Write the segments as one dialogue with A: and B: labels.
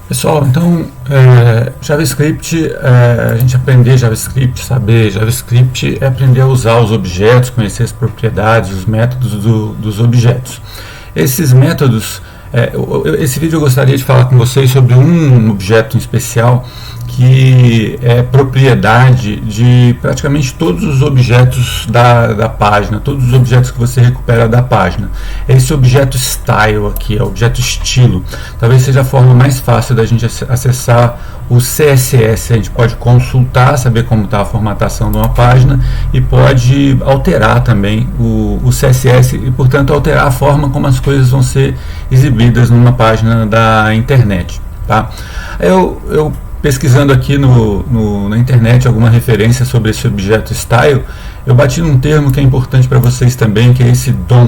A: Pessoal, então, JavaScript, a gente aprender JavaScript, saber JavaScript é aprender a usar os objetos, conhecer as propriedades, os métodos dos objetos. Esses métodos, esse vídeo eu gostaria de falar com vocês sobre um objeto em especial que é propriedade de praticamente todos os objetos da página, todos os objetos que você recupera da página. Esse objeto style aqui, é o objeto estilo. Talvez seja a forma mais fácil da gente acessar o CSS. A gente pode consultar, saber como está a formatação de uma página e pode alterar também o CSS e, portanto, alterar a forma como as coisas vão ser exibidas numa página da internet. Tá? Eu pesquisando aqui na internet alguma referência sobre esse objeto style, eu bati num termo que é importante para vocês também, que é esse DOM.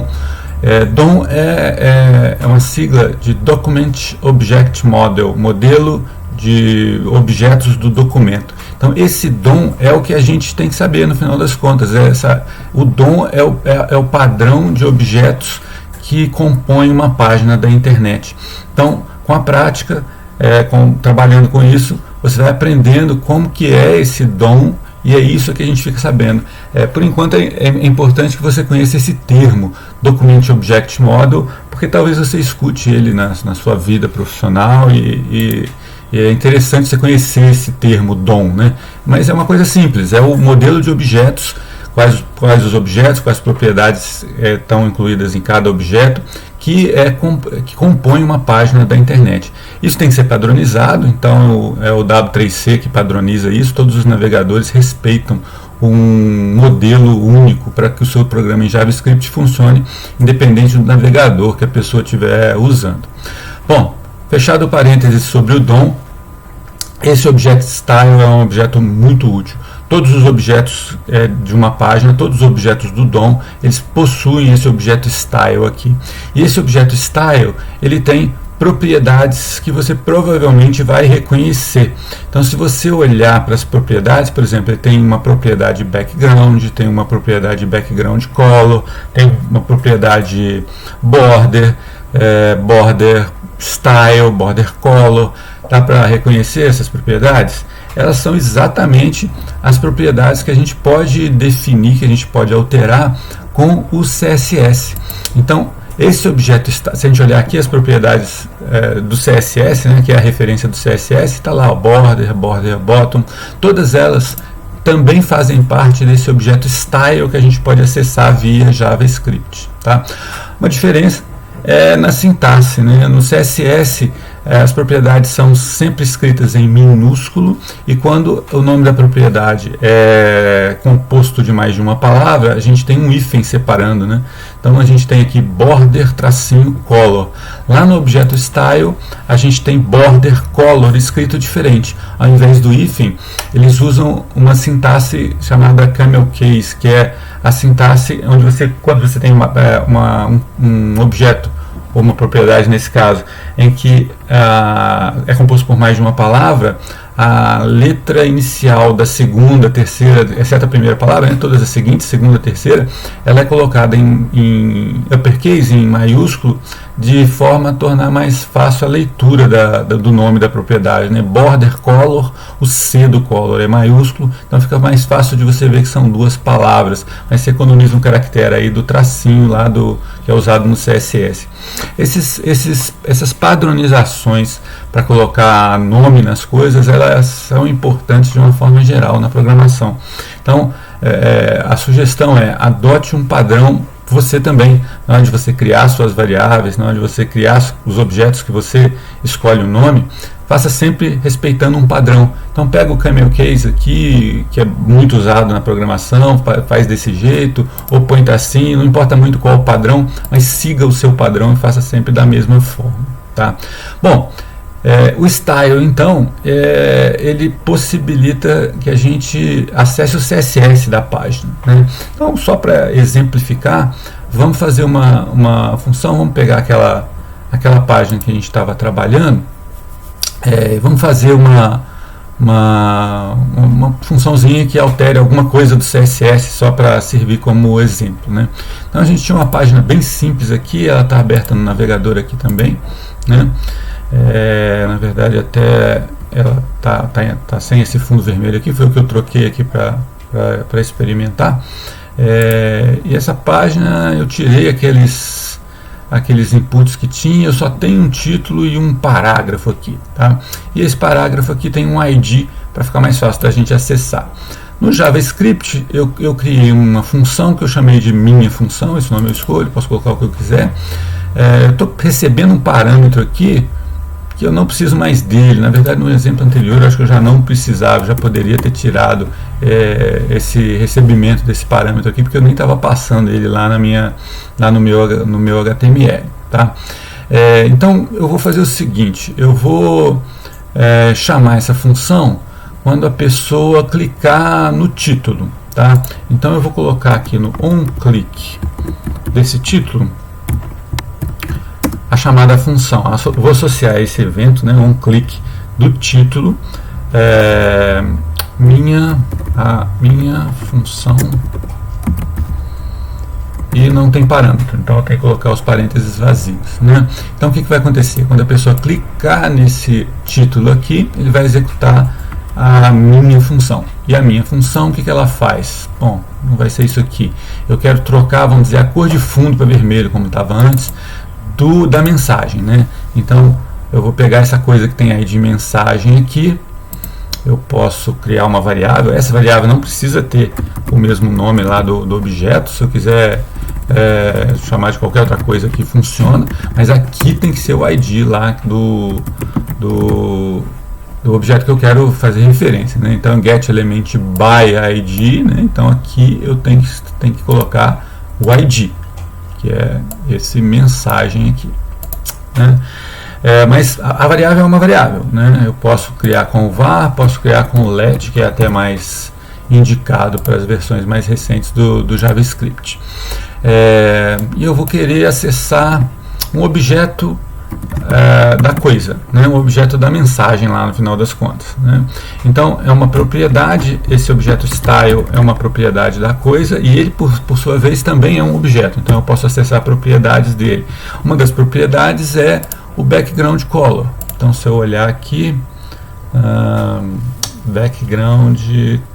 A: DOM é uma sigla de Document Object Model, modelo de objetos do documento. Então esse DOM é o que a gente tem que saber no final das contas. O DOM é o padrão de objetos que compõem uma página da internet. Então, com a prática, trabalhando com isso, você vai aprendendo como que é esse DOM, e é isso que a gente fica sabendo. Por enquanto é importante que você conheça esse termo, Document Object Model, porque talvez você escute ele na sua vida profissional e é interessante você conhecer esse termo DOM, né? Mas é uma coisa simples, é o modelo de objetos, quais os objetos, quais propriedades estão incluídas em cada objeto, que compõe uma página da internet. Isso tem que ser padronizado, então é o W3C que padroniza isso. Todos os navegadores respeitam um modelo único para que o seu programa em JavaScript funcione, independente do navegador que a pessoa estiver usando. Bom, fechado o parênteses sobre o DOM, esse objeto style é um objeto muito útil. Todos os objetos de uma página, todos os objetos do DOM, eles possuem esse objeto style aqui. E esse objeto style, ele tem propriedades que você provavelmente vai reconhecer. Então, se você olhar para as propriedades, por exemplo, ele tem uma propriedade background, tem uma propriedade background color, tem uma propriedade border, border style, border color. Dá para reconhecer essas propriedades? Elas são exatamente as propriedades que a gente pode definir, que a gente pode alterar com o CSS. Então, esse objeto, se a gente olhar aqui as propriedades do CSS, né, que é a referência do CSS, está lá o border, bottom, todas elas também fazem parte desse objeto style que a gente pode acessar via JavaScript. Tá? Uma diferença é na sintaxe, né? No CSS as propriedades são sempre escritas em minúsculo, e quando o nome da propriedade é composto de mais de uma palavra, a gente tem um hífen separando, né? Então a gente tem aqui border tracinho color. Lá no objeto style a gente tem border color escrito diferente. Ao invés do hífen, eles usam uma sintaxe chamada camel case, que é a sintaxe onde quando você tem um objeto, ou uma propriedade nesse caso, em que é composto por mais de uma palavra, a letra inicial da segunda, terceira, exceto a primeira palavra, né, todas as seguintes, segunda, terceira, ela é colocada em uppercase, em maiúsculo, de forma a tornar mais fácil a leitura do nome da propriedade, né? Border color, o C do color é maiúsculo, então fica mais fácil de você ver que são duas palavras, mas você economiza um caractere aí do tracinho lá que é usado no CSS. Essas padronizações para colocar nome nas coisas, elas são importantes de uma forma geral na programação. Então, a sugestão é: adote um padrão você também, na hora de você criar suas variáveis, na hora de você criar os objetos que você escolhe o nome, faça sempre respeitando um padrão. Então pega o camel case aqui, que é muito usado na programação, faz desse jeito, ou põe assim, não importa muito qual o padrão, mas siga o seu padrão e faça sempre da mesma forma. Tá? Bom, o style, então, ele possibilita que a gente acesse o CSS da página, né? Então, só para exemplificar, vamos fazer uma função, vamos pegar aquela página que a gente estava trabalhando, vamos fazer uma funçãozinha que altere alguma coisa do CSS, só para servir como exemplo, né? Então, a gente tinha uma página bem simples aqui, ela está aberta no navegador aqui também, né? Na verdade, até ela tá sem esse fundo vermelho aqui, foi o que eu troquei aqui para experimentar. E essa página eu tirei aqueles inputs que tinha, eu só tenho um título e um parágrafo aqui, tá? E esse parágrafo aqui tem um ID para ficar mais fácil da gente acessar. No JavaScript eu criei uma função que eu chamei de minha função, esse nome eu escolho, posso colocar o que eu quiser. Eu estou recebendo um parâmetro aqui que eu não preciso mais dele. Na verdade, no exemplo anterior eu acho que eu já não precisava, já poderia ter tirado esse recebimento desse parâmetro aqui, porque eu nem estava passando ele lá no meu HTML, tá? Então eu vou fazer o seguinte, eu vou chamar essa função quando a pessoa clicar no título, tá? Então eu vou colocar aqui no onClick desse título a chamada função. Vou associar esse evento, né, onClick do título, minha função, e não tem parâmetro, então eu tenho que colocar os parênteses vazios, né? Então o que vai acontecer? Quando a pessoa clicar nesse título aqui, ele vai executar a minha função. E a minha função, o que ela faz? Bom, não vai ser isso aqui. Eu quero trocar, vamos dizer, a cor de fundo para vermelho, como estava antes, da mensagem, né? Então eu vou pegar essa coisa que tem aí de mensagem aqui, eu posso criar uma variável. Essa variável não precisa ter o mesmo nome lá do objeto. Se eu quiser chamar de qualquer outra coisa aqui, funciona, mas aqui tem que ser o ID lá do objeto que eu quero fazer referência, né? Então get element by ID, né? Então aqui eu tenho que colocar o ID, que é esse mensagem aqui, né? Mas a variável é uma variável, né? Eu posso criar com o var, posso criar com o let, que é até mais indicado para as versões mais recentes do JavaScript. E eu vou querer acessar um objeto da coisa, né? Um objeto da mensagem lá no final das contas, né? Então é uma propriedade, esse objeto style é uma propriedade da coisa, e ele por sua vez também é um objeto, então eu posso acessar propriedades dele. Uma das propriedades é o background color. Então se eu olhar aqui, background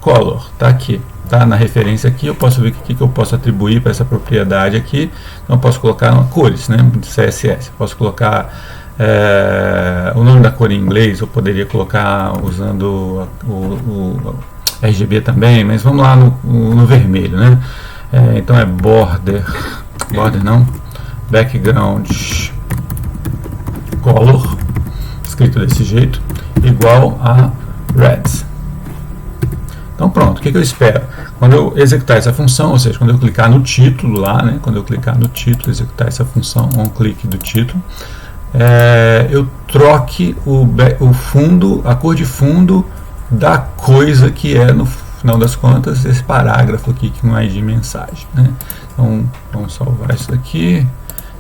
A: color, tá aqui, tá na referência aqui, eu posso ver o que eu posso atribuir para essa propriedade aqui. Então eu posso colocar cores, né, de CSS, eu posso colocar o nome da cor em inglês, eu poderia colocar usando o RGB também, mas vamos lá no vermelho, né? Então é border não, background color, escrito desse jeito, igual a red. Então pronto, o que eu espero? Quando eu executar essa função, ou seja, quando eu clicar no título lá, né, quando eu clicar no título, executar essa função, onClick do título, eu troque o fundo, a cor de fundo da coisa que é, no final das contas, esse parágrafo aqui com ID mensagem, né? Então vamos salvar isso aqui.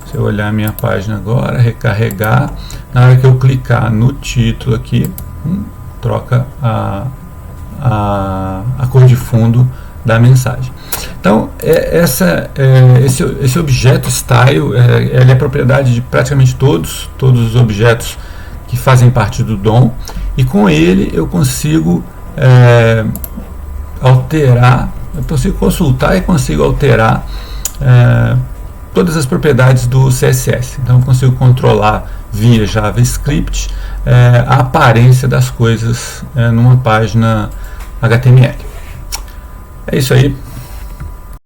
A: Se eu olhar a minha página agora, recarregar, na hora que eu clicar no título aqui, troca a cor de fundo da mensagem. Então esse objeto style ele é propriedade de praticamente todos os objetos que fazem parte do DOM, e com ele eu consigo alterar, eu consigo consultar e consigo alterar todas as propriedades do CSS. Então eu consigo controlar via JavaScript a aparência das coisas numa página HTML. É isso aí.